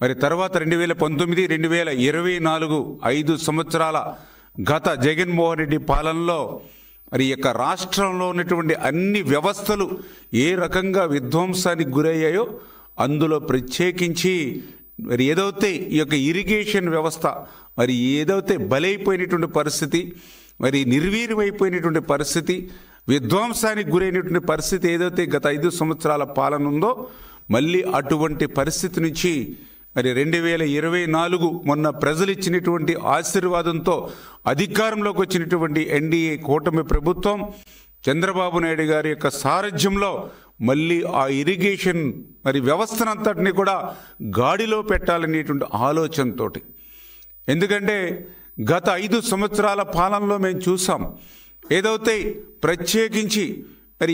మరి తర్వాత 2019, 2024 5 సంవత్సరాల గత జగన్మోహన్ రెడ్డి పాలనలో మరి ఈ యొక్క రాష్ట్రంలో ఉన్నటువంటి అన్ని వ్యవస్థలు ఏ రకంగా విధ్వంసానికి గురయ్యాయో అందులో ప్రత్యేకించి మరి ఏదైతే ఈ యొక్క ఇరిగేషన్ వ్యవస్థ మరి ఏదైతే బలైపోయినటువంటి పరిస్థితి, మరి నిర్వీర్యమైపోయినటువంటి పరిస్థితి, విధ్వంసానికి గురైనటువంటి పరిస్థితి ఏదైతే గత 5 సంవత్సరాల పాలన ఉందో మళ్ళీ అటువంటి పరిస్థితి నుంచి మరి 2024 మొన్న ప్రజలు ఇచ్చినటువంటి ఆశీర్వాదంతో అధికారంలోకి వచ్చినటువంటి ఎన్డీఏ కూటమి ప్రభుత్వం చంద్రబాబు నాయుడు గారి యొక్క సారథ్యంలో మళ్ళీ ఆ ఇరిగేషన్ మరి వ్యవస్థనంతటిని కూడా గాడిలో పెట్టాలనేటువంటి ఆలోచనతోటి. ఎందుకంటే గత 5 సంవత్సరాల పాలనలో మేము చూసాం ఏదైతే ప్రత్యేకించి మరి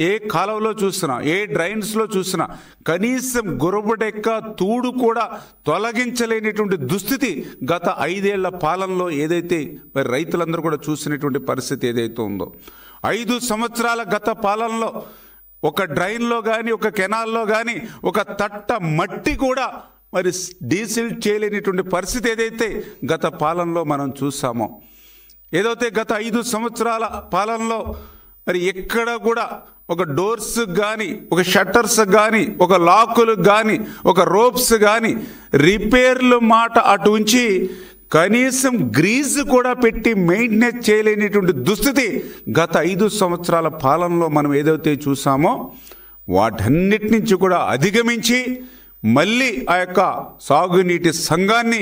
ఏ కాలువలో చూసినా, ఏ డ్రైన్స్లో చూసినా కనీసం గురబడెక్క తూడు కూడా తొలగించలేనిటువంటి దుస్థితి గత 5 ఏళ్ల పాలనలో ఏదైతే మరి రైతులందరూ కూడా చూసినటువంటి పరిస్థితి ఏదైతే ఉందో, 5 సంవత్సరాల గత పాలనలో ఒక డ్రైన్లో కానీ, ఒక కెనాల్లో కానీ ఒక తట్ట మట్టి కూడా మరి డీసిల్ట్ చేయలేనిటువంటి పరిస్థితి ఏదైతే గత పాలనలో మనం చూసామో, ఏదైతే గత 5 సంవత్సరాల పాలనలో మరి ఎక్కడ కూడా ఒక డోర్స్ కానీ, ఒక షట్టర్స్ కానీ, ఒక లాకులు కానీ, ఒక రోప్స్ కానీ రిపేర్లు మాట అటు ఉంచి కనీసం గ్రీజ్ కూడా పెట్టి మెయింటెనెన్స్ చేయలేనిటువంటి దుస్థితి గత 5 సంవత్సరాల పాలనలో మనం ఏదైతే చూసామో వాటన్నిటి నుంచి కూడా అధిగమించి మళ్ళీ ఆ యొక్క సాగునీటి సంఘాన్ని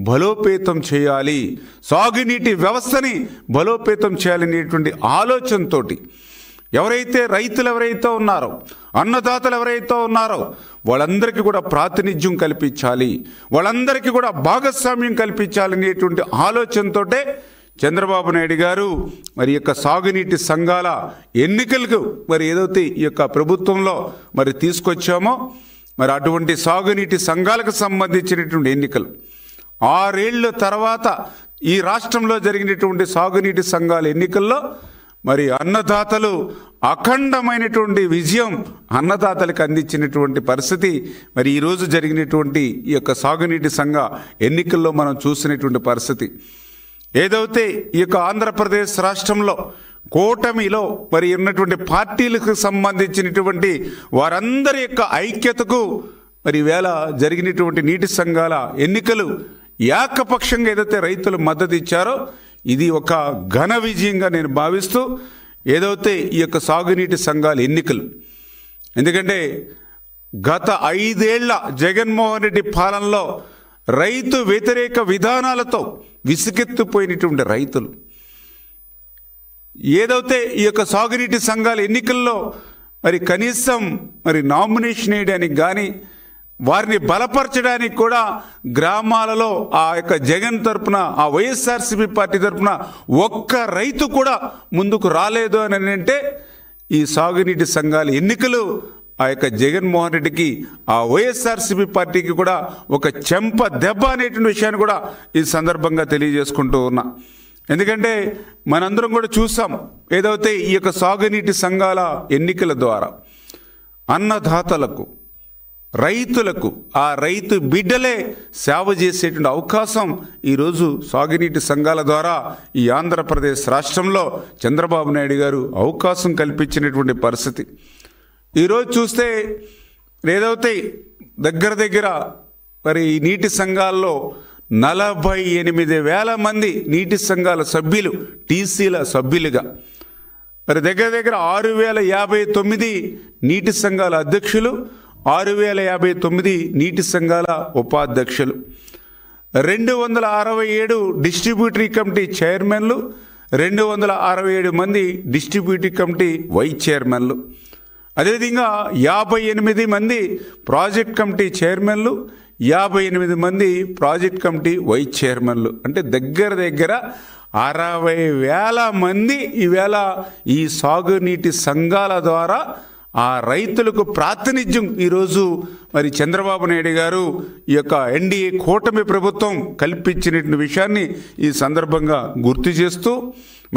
బలోపేతం చేయాలి, సాగునీటి వ్యవస్థని బలోపేతం చేయాలనేటువంటి ఆలోచనతో ఎవరైతే రైతులు ఎవరైతే ఉన్నారో, అన్నదాతలు ఎవరైతే ఉన్నారో వాళ్ళందరికీ కూడా ప్రాతినిధ్యం కల్పించాలి, వాళ్ళందరికీ కూడా భాగస్వామ్యం కల్పించాలనేటువంటి ఆలోచనతో చంద్రబాబు నాయుడు గారు మరి యొక్క సాగునీటి సంఘాల ఎన్నికలకు మరి ఏదైతే ఈ యొక్క ప్రభుత్వంలో మరి తీసుకొచ్చామో మరి అటువంటి సాగునీటి సంఘాలకు సంబంధించినటువంటి ఎన్నికలు 6 ఏళ్ల తర్వాత ఈ రాష్ట్రంలో జరిగినటువంటి సాగునీటి సంఘాల ఎన్నికల్లో మరి అన్నదాతలు అఖండమైనటువంటి విజయం అన్నదాతలకు అందించినటువంటి పరిస్థితి మరి ఈరోజు జరిగినటువంటి ఈ యొక్క సాగునీటి సంఘ ఎన్నికల్లో మనం చూసినటువంటి పరిస్థితి. ఏదైతే ఈ యొక్క ఆంధ్రప్రదేశ్ రాష్ట్రంలో కూటమిలో మరి ఉన్నటువంటి పార్టీలకు సంబంధించినటువంటి వారందరి యొక్క ఐక్యతకు మరి వేళ జరిగినటువంటి నీటి సంఘాల ఎన్నికలు ఏకపక్షంగా ఏదైతే రైతులు మద్దతు ఇచ్చారో ఇది ఒక ఘన విజయంగా నేను భావిస్తూ ఏదైతే ఈ యొక్క సాగునీటి సంఘాల ఎన్నికలు, ఎందుకంటే గత 5 ఏళ్ల జగన్మోహన్ రెడ్డి పాలనలో రైతు వ్యతిరేక విధానాలతో విసుగెత్తిపోయినటువంటి రైతులు ఏదైతే ఈ యొక్క సాగునీటి సంఘాల ఎన్నికల్లో మరి కనీసం మరి నామినేషన్ వేయడానికి కానీ వారిని బలపరచడానికి కూడా గ్రామాలలో ఆ యొక్క జగన్ తరపున, ఆ వైఎస్ఆర్సీపీ పార్టీ తరపున ఒక్క రైతు కూడా ముందుకు రాలేదు అని అంటే ఈ సాగునీటి సంఘాల ఎన్నికలు ఆ యొక్క జగన్మోహన్ రెడ్డికి, ఆ వైఎస్ఆర్సీపీ పార్టీకి కూడా ఒక చెంప దెబ్బ అనేటువంటి విషయాన్ని కూడా ఈ సందర్భంగా తెలియజేసుకుంటూ ఉన్నా. ఎందుకంటే మనందరం కూడా చూసాం ఏదైతే ఈ యొక్క సాగునీటి సంఘాల ఎన్నికల ద్వారా అన్నదాతలకు, రైతులకు, ఆ రైతు బిడ్డలే సేవ చేసేటువంటి అవకాశం ఈరోజు సాగునీటి సంఘాల ద్వారా ఈ ఆంధ్రప్రదేశ్ రాష్ట్రంలో చంద్రబాబు నాయుడు గారు అవకాశం కల్పించినటువంటి పరిస్థితి. ఈరోజు చూస్తే ఏదైతే దగ్గర మరి ఈ నీటి సంఘాల్లో 48,000 మంది నీటి సంఘాల సభ్యులు, టీసీల సభ్యులుగా, మరి దగ్గర 6,059 నీటి సంఘాల అధ్యక్షులు, 6,059 నీటి సంఘాల ఉపాధ్యక్షులు, 267 డిస్ట్రిబ్యూటరీ కమిటీ చైర్మన్లు, 267 మంది డిస్ట్రిబ్యూటరీ కమిటీ వైస్ చైర్మన్లు, అదేవిధంగా 58 మంది ప్రాజెక్ట్ కమిటీ చైర్మన్లు, 58 మంది ప్రాజెక్ట్ కమిటీ వైస్ చైర్మన్లు. అంటే దగ్గర 60,000 మంది ఈవేళ ఈ సాగునీటి సంఘాల ద్వారా ఆ రైతులకు ప్రాతినిధ్యం ఈరోజు మరి చంద్రబాబు నాయుడు గారు ఈ యొక్క ఎన్డీఏ కూటమి ప్రభుత్వం కల్పించినటువంటి విషయాన్ని ఈ సందర్భంగా గుర్తు చేస్తూ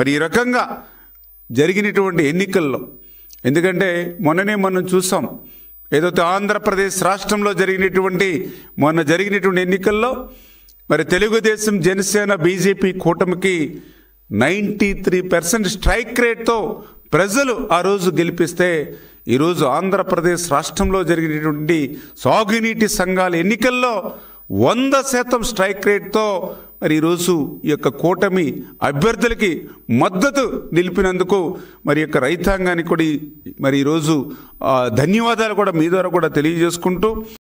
మరి ఈ రకంగా జరిగినటువంటి ఎన్నికల్లో, ఎందుకంటే మొన్ననే మనం చూసాం ఏదైతే ఆంధ్రప్రదేశ్ రాష్ట్రంలో మొన్న జరిగినటువంటి ఎన్నికల్లో మరి తెలుగుదేశం, జనసేన, బీజేపీ కూటమికి 93% స్ట్రైక్ రేట్తో ప్రజలు ఆ రోజు గెలిపిస్తే ఈరోజు ఆంధ్రప్రదేశ్ రాష్ట్రంలో జరిగినటువంటి సాగునీటి సంఘాల ఎన్నికల్లో 100% స్ట్రైక్ రేట్తో మరి ఈరోజు ఈ యొక్క కూటమి అభ్యర్థులకి మద్దతు నిలిపినందుకు మరి యొక్క రైతాంగానికి కూడా మరి ఈరోజు ధన్యవాదాలు కూడా మీ ద్వారా కూడా తెలియజేసుకుంటూ